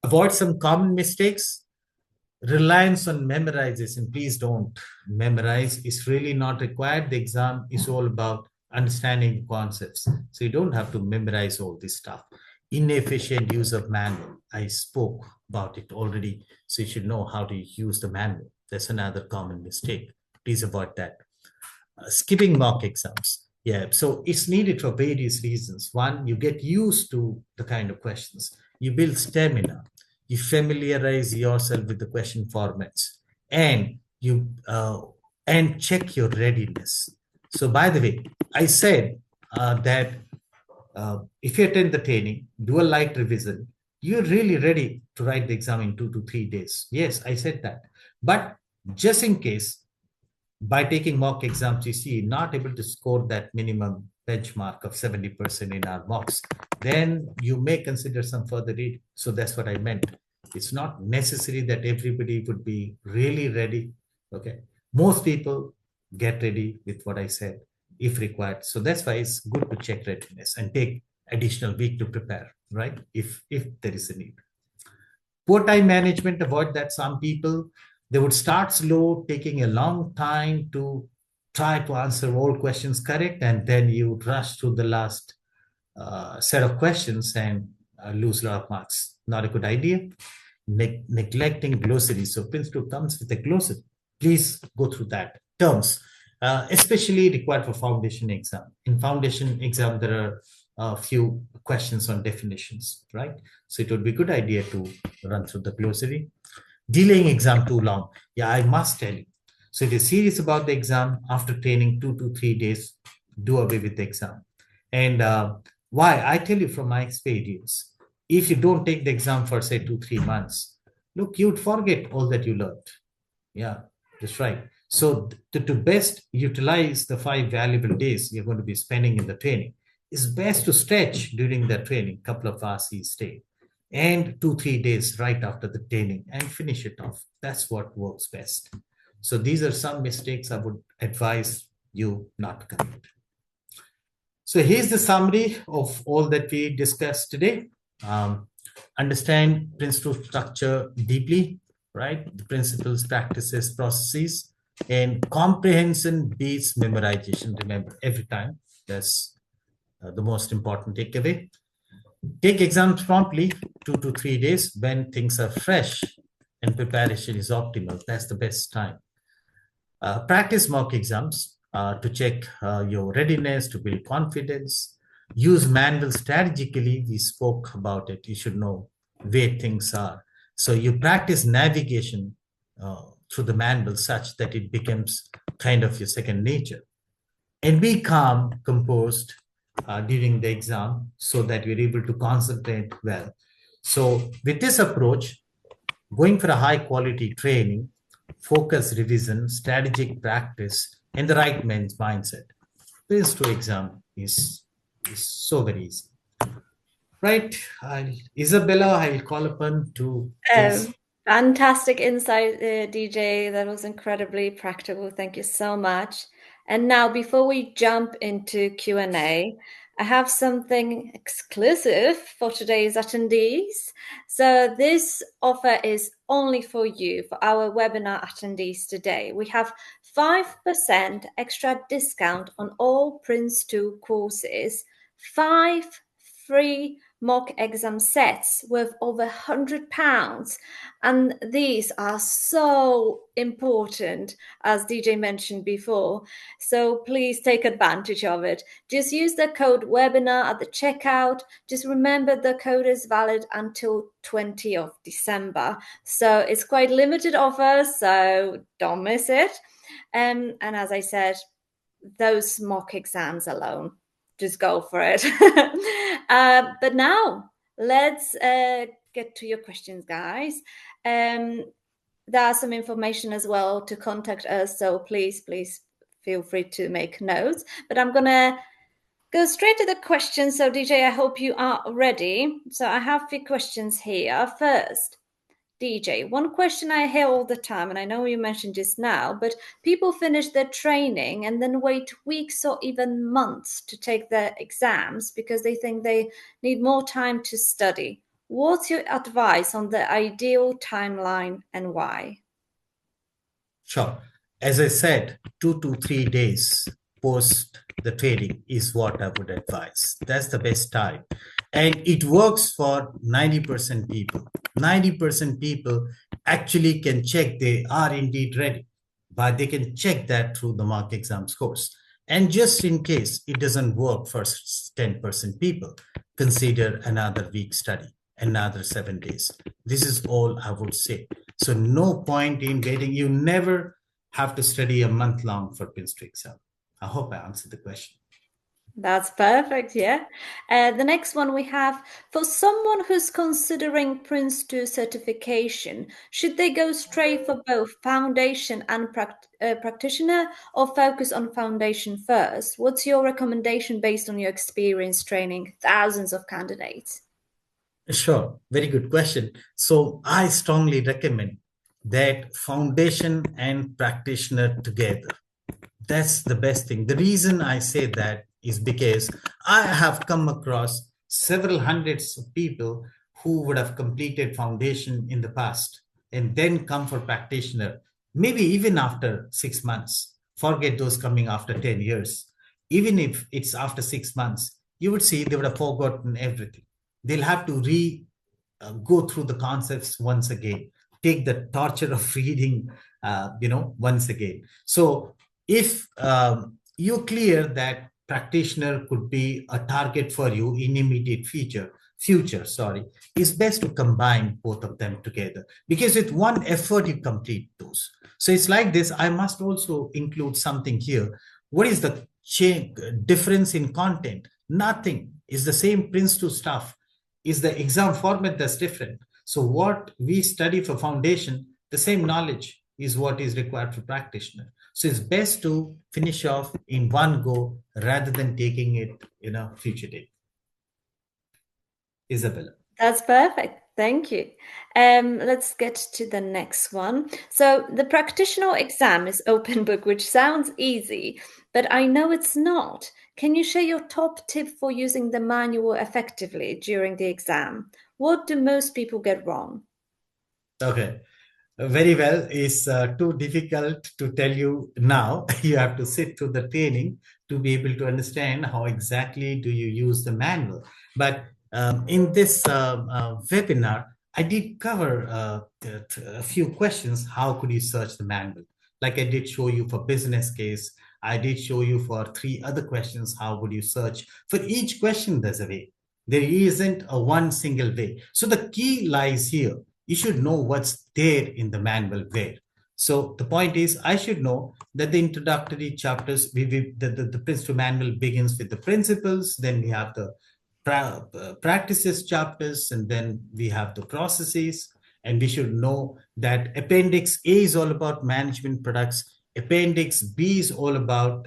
Avoid some common mistakes. Reliance on memorization. Please don't memorize. It's really not required. The exam is all about understanding concepts. So you don't have to memorize all this stuff. Inefficient use of manual. I spoke about it already. So you should know how to use the manual. That's another common mistake. Please avoid that. Skipping mock exams. Yeah, so it's needed for various reasons. One, you get used to the kind of questions. You build stamina. You familiarize yourself with the question formats, and you and check your readiness. So, by the way, I said that if you attend the training, do a light revision, you're really ready to write the exam in 2 to 3 days. Yes, I said that. But just in case, by taking mock exams, you see, not able to score that minimum benchmark of 70% in our mocks, then you may consider some further reading. So that's what I meant. It's not necessary that everybody would be really ready. Okay. Most people get ready with what I said if required. So that's why it's good to check readiness and take additional week to prepare, right? If there is a need. Poor time management, avoid that. Some people, they would start slow, taking a long time to try to answer all questions correct, and then you rush through the last set of questions and lose a lot of marks. Not a good idea. Neglecting glossary. So Prince 2 comes with a glossary. Please go through that. Terms, especially required for foundation exam. In foundation exam, there are a few questions on definitions, right? So it would be a good idea to run through the glossary. Delaying exam too long. Yeah, I must tell you. So if you're serious about the exam, after training 2 to 3 days, do away with the exam. And why? I tell you from my experience, if you don't take the exam for say 2 3 months, look, you'd forget all that you learned. Yeah, that's right. So to best utilize the 5 valuable days you're going to be spending in the training, it's best to stretch during the training, couple of hours each day, and 2 3 days right after the training and finish it off. That's what works best. So these are some mistakes I would advise you not to commit. So here's the summary of all that we discussed today. Understand principle structure deeply, right? The principles, practices, processes, and comprehension beats memorization. Remember, every time. That's the most important takeaway. Take exams promptly, 2 to 3 days when things are fresh and preparation is optimal. That's the best time. Practice mock exams to check your readiness, to build confidence. Use manual strategically. We spoke about it. You should know where things are. So you practice navigation through the manual such that it becomes kind of your second nature. And be calm, composed during the exam so that you're able to concentrate well. So with this approach, going for a high quality training, focus revision, strategic practice, and the right mindset, this to exam is so very easy. Right. Isabella, I will call upon to please. Fantastic insight, DJ. That was incredibly practical. Thank you so much. And now, before we jump into Q&A, I have something exclusive for today's attendees. So this offer is only for you, for our webinar attendees today. We have 5% extra discount on all Prince 2 courses, 5 free mock exam sets worth over £100. And these are so important, as DJ mentioned before. So please take advantage of it. Just use the code webinar at the checkout. Just remember the code is valid until 20th of December. So it's quite limited offer, so don't miss it. And as I said, those mock exams alone, just go for it. But now let's get to your questions, guys. There are some information as well to contact us, so please feel free to make notes. But I'm gonna go straight to the questions. So DJ, I hope you are ready. So I have a few questions here. First, DJ, one question I hear all the time, and I know you mentioned just now, but people finish their training and then wait weeks or even months to take their exams because they think they need more time to study. What's your advice on the ideal timeline and why? Sure. As I said, 2 to 3 days post the trading is what I would advise. That's the best time. And it works for 90% people. 90% people actually can check they are indeed ready, but they can check that through the mock exam scores. And just in case it doesn't work for 10% people, consider another week study, another 7 days. This is all I would say. So no point in waiting. You never have to study a month long for Prince 2 exam. I hope I answered the question. That's perfect, yeah. The next one we have, for someone who's considering Prince 2 certification, should they go straight for both foundation and practitioner or focus on foundation first? What's your recommendation based on your experience training thousands of candidates? Sure, very good question. So I strongly recommend that foundation and practitioner together. That's the best thing. The reason I say that is because I have come across several hundreds of people who would have completed foundation in the past and then come for practitioner, maybe even after 6 months. Forget those coming after 10 years. Even if it's after 6 months, you would see they would have forgotten everything. They'll have to go through the concepts once again, take the torture of reading, once again. So if you're clear that practitioner could be a target for you in immediate future, it's best to combine both of them together, because with one effort you complete those. So it's like this. I must also include something here. What is the difference in content? Nothing. Is the same Prince 2 stuff. Is the exam format that's different. So what we study for foundation, the same knowledge is what is required for practitioner. So it's best to finish off in one go rather than taking it in a future date. Isabella. That's perfect. Thank you. Let's get to the next one. So the practitioner exam is open book, which sounds easy, but I know it's not. Can you share your top tip for using the manual effectively during the exam? What do most people get wrong? Okay. Very well. It's too difficult to tell you now. You have to sit through the training to be able to understand how exactly do you use the manual. But in this webinar, I did cover a few questions. How could you search the manual? Like I did show you for business case. I did show you for 3 other questions. How would you search? For each question, there's a way. There isn't a one single way. So the key lies here. You should know what's there in the manual where. So the point is, I should know that the introductory chapters, the Prince 2 manual begins with the principles, then we have the practices chapters, and then we have the processes. And we should know that Appendix A is all about management products. Appendix B is all about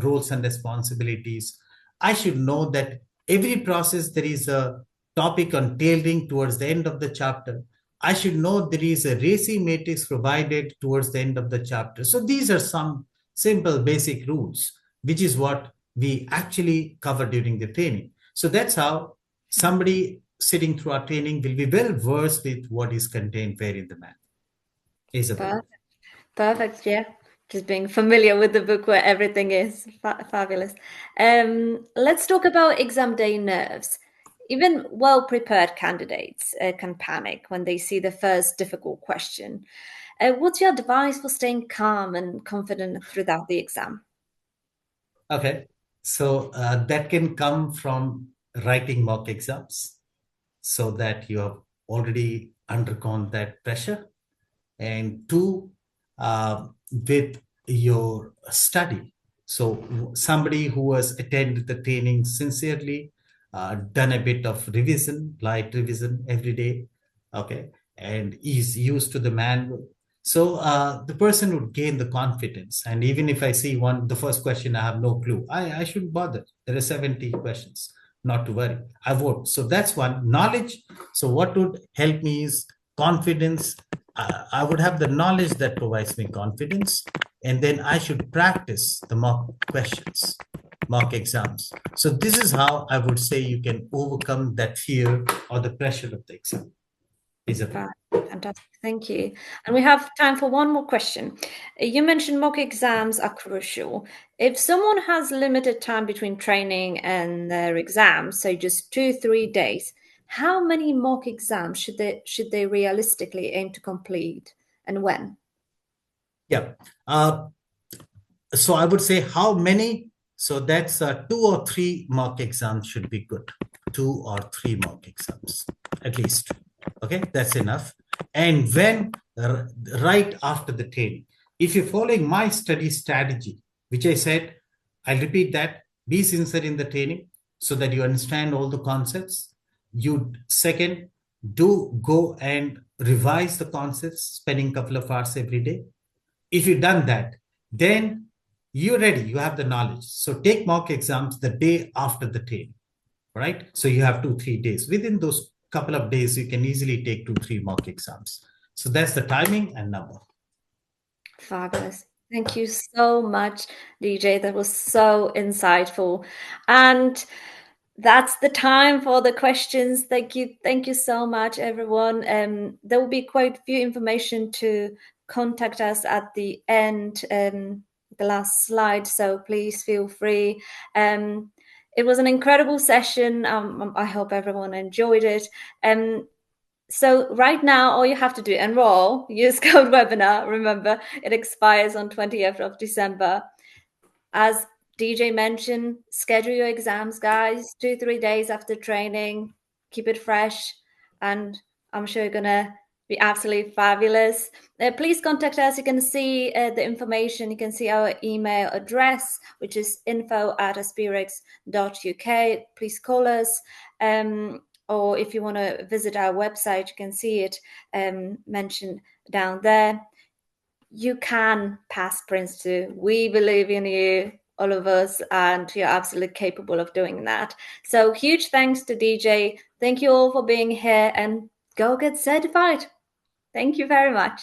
roles and responsibilities. I should know that every process, there is a topic on tailoring towards the end of the chapter. I should know there is a RACI matrix provided towards the end of the chapter. So these are some simple basic rules, which is what we actually cover during the training. So that's how somebody sitting through our training will be well versed with what is contained where in the manual. Isabel. Perfect. Yeah. Just being familiar with the book where everything is fabulous. Let's talk about exam day nerves. Even well-prepared candidates can panic when they see the first difficult question. What's your advice for staying calm and confident throughout the exam? Okay. So that can come from writing mock exams, so that you have already undergone that pressure. And 2, with your study. So somebody who has attended the training sincerely, done a bit of revision, light revision every day, okay, and is used to the manual. So the person would gain the confidence. And even if I see the first question, I have no clue, I shouldn't bother. There are 70 questions, not to worry. I won't. So that's one. Knowledge. So what would help me is confidence. I would have the knowledge that provides me confidence, and then I should practice the mock questions. mock exams. So this is how I would say you can overcome that fear or the pressure of the exam. Isabel. Fantastic, thank you. And we have time for one more question. You mentioned mock exams are crucial. If someone has limited time between training and their exams, so just 2-3 days, how many mock exams should they realistically aim to complete, and when? Yeah. So I would say how many? So that's 2 or 3 mock exams should be good. 2 or 3 mock exams, at least. Okay, that's enough. And when right after the training, if you're following my study strategy, which I said, I'll repeat that: be sincere in the training so that you understand all the concepts. You second, do go and revise the concepts, spending a couple of hours every day. If you've done that, then you're ready, you have the knowledge. So take mock exams the day after the training, right? So you have 2-3 days. Within those couple of days, you can easily take 2-3 mock exams. So that's the timing and number. Fabulous. Thank you so much, DJ. That was so insightful. And that's the time for the questions. Thank you. Thank you so much, everyone. There will be quite a few information to contact us at the end, the last slide. So please feel free. It was an incredible session. I hope everyone enjoyed it. So right now, all you have to do, enroll, use code webinar. Remember, it expires on 20th of December. As DJ mentioned, schedule your exams, guys, 2-3 days after training. Keep it fresh, and I'm sure you're gonna be absolutely fabulous. Please contact us. You can see the information. You can see our email address, which is info@aspirex.uk. Please call us. Or if you want to visit our website, you can see it mentioned down there. You can pass Prince 2. We believe in you, all of us, and you're absolutely capable of doing that. So huge thanks to DJ. Thank you all for being here, and go get certified. Thank you very much.